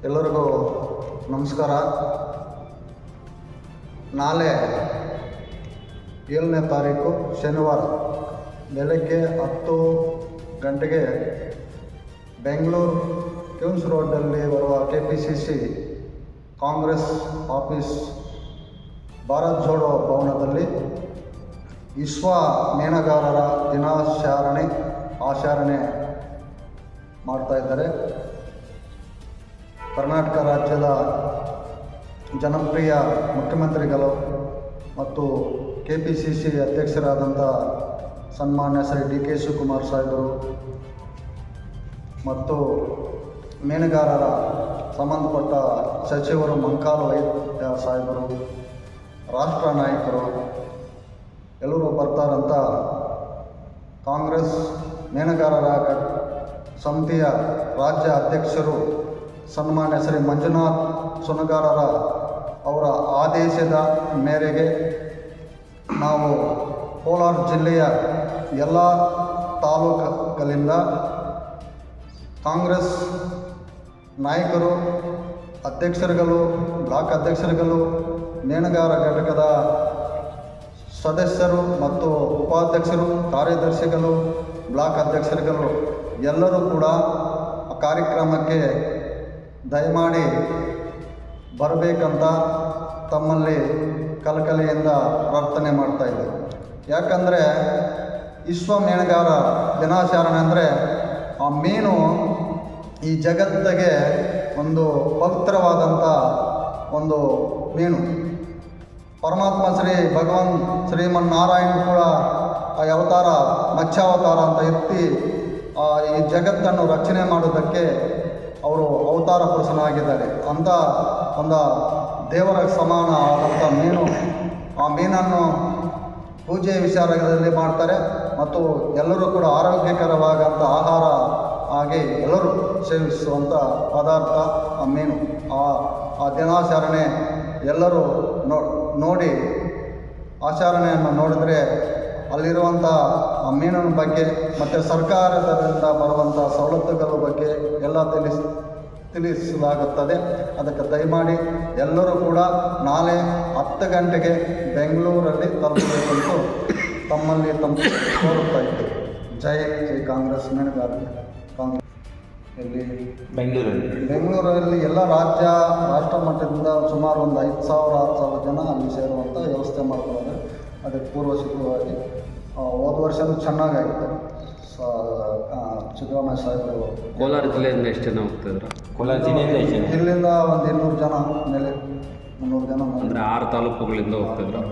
ಎಲ್ಲರಿಗೂ ನಮಸ್ಕಾರ. ನಾಳೆ 7ನೇ ತಾರೀಕು ಶನಿವಾರ ಬೆಳಗ್ಗೆ 10 ಗಂಟೆಗೆ ಬೆಂಗಳೂರು ಕ್ಯೂನ್ಸ್ ರೋಡಲ್ಲಿ ಬರುವ KPCC ಕಾಂಗ್ರೆಸ್ ಆಫೀಸ್ ಭಾರತ್ ಜೋಡೋ ಭವನದಲ್ಲಿ ವಿಶ್ವ ಮೀನುಗಾರರ ಆಚರಣೆ ಮಾಡ್ತಾಯಿದ್ದಾರೆ. ಕರ್ನಾಟಕ ರಾಜ್ಯದ ಜನಪ್ರಿಯ ಮುಖ್ಯಮಂತ್ರಿಗಳು ಮತ್ತು KPCC ಅಧ್ಯಕ್ಷರಾದಂಥ ಸನ್ಮಾನ್ಯ ಶ್ರೀ DK ಶಿವಕುಮಾರ್ ಸಾಹೇಬರು ಮತ್ತು ಮೀನುಗಾರರ ಸಂಬಂಧಪಟ್ಟ ಸಚಿವರು ಮಂಕಾಲ್ ವೈದ್ಯ ಸಾಹೇಬರು, ರಾಷ್ಟ್ರ ನಾಯಕರು ಎಲ್ಲರೂ ಬರ್ತಾರಂತ ಕಾಂಗ್ರೆಸ್ ಮೀನುಗಾರರ ಸಮಿತಿಯ ರಾಜ್ಯ ಅಧ್ಯಕ್ಷರು ಸನ್ಮಾನ್ಯ ಶ್ರೀ ಮಂಜುನಾಥ್ ಸುನಗಾರರ ಅವರ ಆದೇಶದ ಮೇರೆಗೆ ನಾವು ಕೋಲಾರ ಜಿಲ್ಲೆಯ ಎಲ್ಲ ತಾಲೂಕುಗಳಿಂದ ಕಾಂಗ್ರೆಸ್ ನಾಯಕರು, ಅಧ್ಯಕ್ಷರುಗಳು, ಬ್ಲಾಕ್ ಅಧ್ಯಕ್ಷರುಗಳು, ಮೀನುಗಾರ ಘಟಕದ ಸದಸ್ಯರು ಮತ್ತು ಉಪಾಧ್ಯಕ್ಷರು, ಕಾರ್ಯದರ್ಶಿಗಳು, ಬ್ಲಾಕ್ ಅಧ್ಯಕ್ಷರುಗಳು ಎಲ್ಲರೂ ಕೂಡ ಆ ಕಾರ್ಯಕ್ರಮಕ್ಕೆ ದಯಮಾಡಿ ಬರಬೇಕಂತ ತಮ್ಮಲ್ಲಿ ಕಳಕಳಿಯಿಂದ ಪ್ರಾರ್ಥನೆ ಮಾಡ್ತಾಯಿದ್ದೆ. ಯಾಕಂದರೆ ವಿಶ್ವ ಮೀನುಗಾರ ದಿನಾಚರಣೆ ಅಂದರೆ ಆ ಮೀನು ಈ ಜಗತ್ತಿಗೆ ಒಂದು ಪವಿತ್ರವಾದಂಥ ಒಂದು ಮೀನು. ಪರಮಾತ್ಮ ಶ್ರೀ ಭಗವಾನ್ ಶ್ರೀಮನ್ನಾರಾಯಣ ಕೂಡ ಆ ಅವತಾರ ಮತ್ಸ್ಯಾವತಾರ ಅಂತ ಎತ್ತಿ ಈ ಜಗತ್ತನ್ನು ರಕ್ಷಣೆ ಮಾಡೋದಕ್ಕೆ ಅವರು ಅವತಾರ ಪುರುಷನಾಗಿದ್ದಾರೆ. ಅಂಥ ಒಂದು ದೇವರ ಸಮಾನ ಆದಂಥ ಮೀನು, ಆ ಮೀನನ್ನು ಪೂಜೆ ವಿಚಾರಗಳಲ್ಲಿ ಮಾಡ್ತಾರೆ ಮತ್ತು ಎಲ್ಲರೂ ಕೂಡ ಆರೋಗ್ಯಕರವಾದಂಥ ಆಹಾರ ಆಗಿ ಎಲ್ಲರೂ ಸೇವಿಸುವಂಥ ಪದಾರ್ಥ ಆ ಮೀನು. ಆ ದಿನಾಚರಣೆ ಎಲ್ಲರೂ ನೋಡಿ ಆಚರಣೆಯನ್ನು ನೋಡಿದರೆ ಅಲ್ಲಿರುವಂಥ ಆ ಮೀನಿನ ಬಗ್ಗೆ ಮತ್ತು ಸರ್ಕಾರದಿಂದ ಬರುವಂಥ ಸವಲತ್ತುಗಳ ಬಗ್ಗೆ ಎಲ್ಲ ತಿಳಿಸಲಾಗುತ್ತದೆ. ಅದಕ್ಕೆ ದಯಮಾಡಿ ಎಲ್ಲರೂ ಕೂಡ ನಾಳೆ 10 ಗಂಟೆಗೆ ಬೆಂಗಳೂರಲ್ಲಿ ತಲುಪಬೇಕೆಂದು ತಮ್ಮಲ್ಲಿ ಕೋರುತ್ತಾ ಇದ್ದೆ. ಜೈ ಕಾಂಗ್ರೆಸ್ ಮೀನುಗಾರ ಕಾಂಗ್ರೆಸ್. ಇಲ್ಲಿ ಬೆಂಗಳೂರಲ್ಲಿ ಎಲ್ಲ ರಾಷ್ಟ್ರ ಮಟ್ಟದಿಂದ ಸುಮಾರು ಒಂದು 5,000-6,000 ಜನ ಅಲ್ಲಿ ಸೇರುವಂಥ ವ್ಯವಸ್ಥೆ ಮಾಡ್ತಾರೆ. ಅದಕ್ಕೆ ಪೂರ್ವಸಿದ್ಧವಾಗಿ ಹೋದ ವರ್ಷವೂ ಚೆನ್ನಾಗಾಯಿತು. ಸಿದ್ದರಾಮಯ್ಯ ಸಾಹೇಬರು ಕೋಲಾರ ಜಿಲ್ಲೆಯಿಂದ ಎಷ್ಟು ಜನ ಹೋಗ್ತಿದ್ರು? ಕೋಲಾರ ಜಿಲ್ಲೆಯಿಂದ ಇಲ್ಲಿಂದ ಒಂದು 200 ಜನ ಮೇಲೆ 300 ಜನ ಅಂದರೆ 6 ತಾಲೂಕುಗಳಿಂದ ಹೋಗ್ತಿದ್ರು.